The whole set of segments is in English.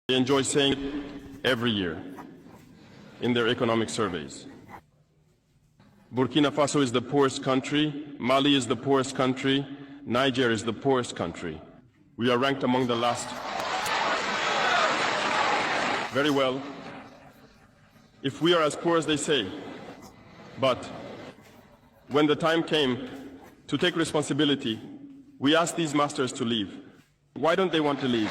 They enjoy saying it every year in their economic surveys. Burkina Faso is the poorest country, Mali is the poorest country, Niger is the poorest country. We are ranked among the last. Very well, if we are as poor as they say, but when the time came to take responsibility, we asked these masters to leave. Why don't they want to leave?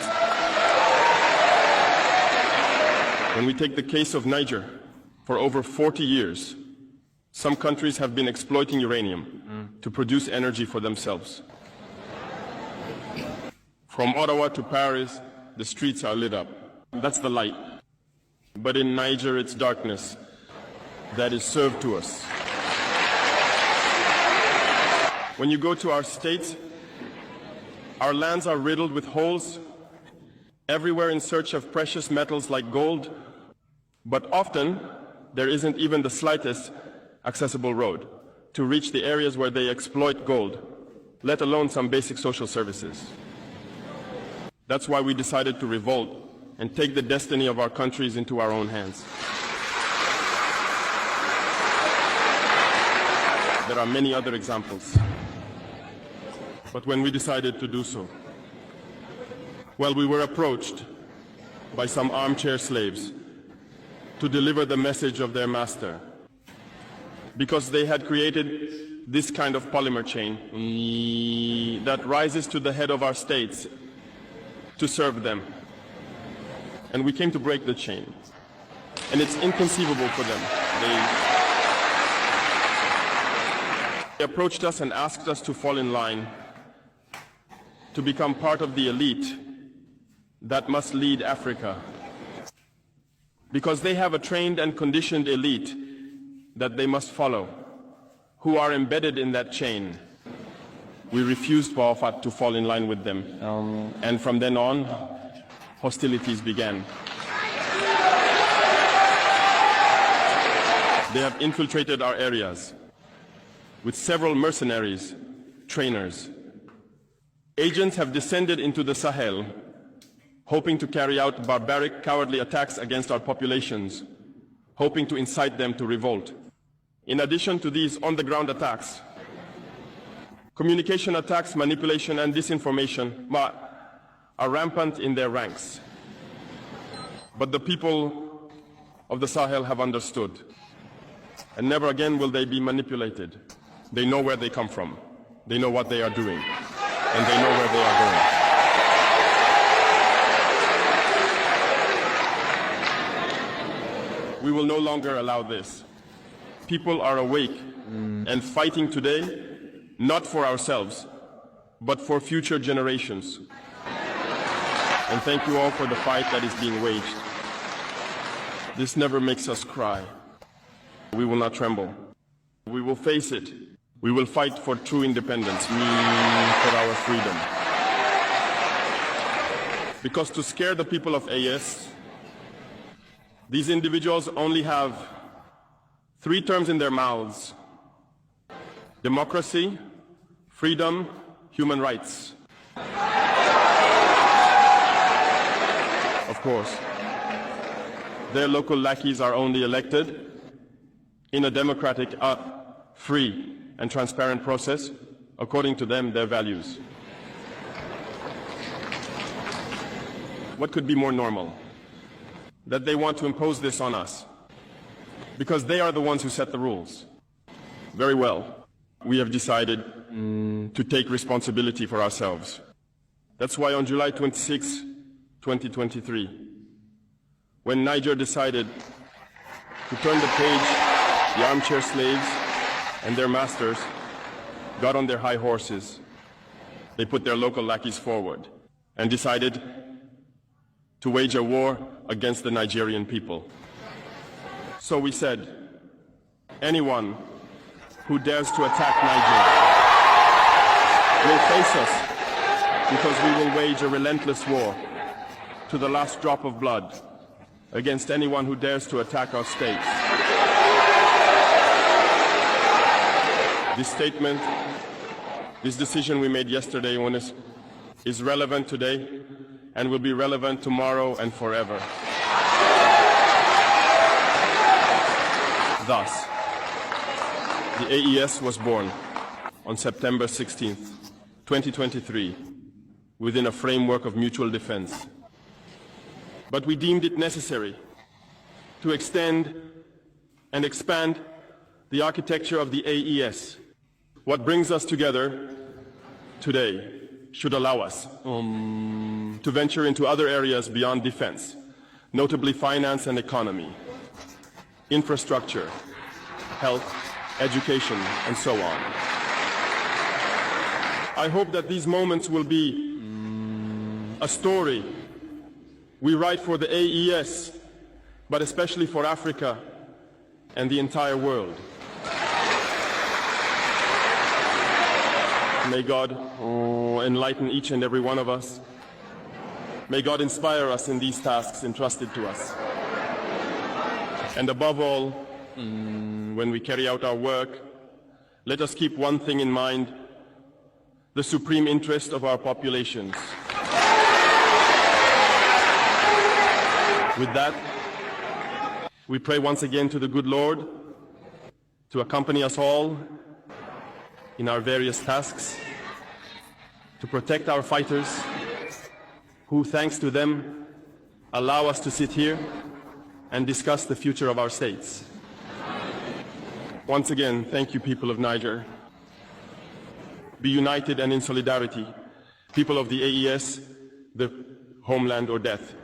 When we take the case of Niger, for over 40 years, some countries have been exploiting uranium to produce energy for themselves. From Ottawa to Paris, the streets are lit up. That's the light. But in Niger, it's darkness that is served to us. When you go to our states, our lands are riddled with holes, everywhere in search of precious metals like gold, but often there isn't even the slightest accessible road to reach the areas where they exploit gold, let alone some basic social services. That's why we decided to revolt and take the destiny of our countries into our own hands. There are many other examples. But when we decided to do so, well, we were approached by some armchair slaves to deliver the message of their master, because they had created this kind of polymer chain that rises to the head of our states to serve them. And we came to break the chain. And it's inconceivable for them. They approached us and asked us to fall in line to become part of the elite that must lead Africa. Because they have a trained and conditioned elite that they must follow, who are embedded in that chain. We refused to fall in line with them. And from then on, hostilities began. They have infiltrated our areas with several mercenaries, trainers. Agents have descended into the Sahel, hoping to carry out barbaric, cowardly attacks against our populations, hoping to incite them to revolt. In addition to these on-the-ground attacks, communication attacks, manipulation, and disinformation are rampant in their ranks. But the people of the Sahel have understood, and never again will they be manipulated. They know where they come from, they know what they are doing, and they know where they are going. We will no longer allow this. People are awake and fighting today, not for ourselves, but for future generations. And thank you all for the fight that is being waged. This never makes us cry. We will not tremble. We will face it. We will fight for true independence, for our freedom. Because to scare the people of AS, these individuals only have 3 terms in their mouths: democracy, freedom, human rights. Of course, their local lackeys are only elected in a democratic, free and transparent process, according to them, their values. What could be more normal? That they want to impose this on us, because they are the ones who set the rules. Very well, we have decided to take responsibility for ourselves. That's why on July 26, 2023, when Niger decided to turn the page, the armchair slaves and their masters got on their high horses. They put their local lackeys forward and decided to wage a war against the Nigerian people. So we said, anyone who dares to attack Niger will face us, because we will wage a relentless war to the last drop of blood against anyone who dares to attack our states. This statement, this decision we made yesterday is relevant today and will be relevant tomorrow and forever. Thus, the AES was born on September 16th, 2023, within a framework of mutual defense. But we deemed it necessary to extend and expand the architecture of the AES. What brings us together today should allow us to venture into other areas beyond defense, notably finance and economy, infrastructure, health, education, and so on. I hope that these moments will be a story we write for the AES, but especially for Africa and the entire world. May God enlighten each and every one of us. May God inspire us in these tasks entrusted to us. And above all, when we carry out our work, let us keep one thing in mind: the supreme interest of our populations. With that, we pray once again to the good Lord to accompany us all in our various tasks, to protect our fighters, who, thanks to them, allow us to sit here and discuss the future of our states. Once again, thank you, people of Niger. Be united and in solidarity. People of the AES, the homeland or death.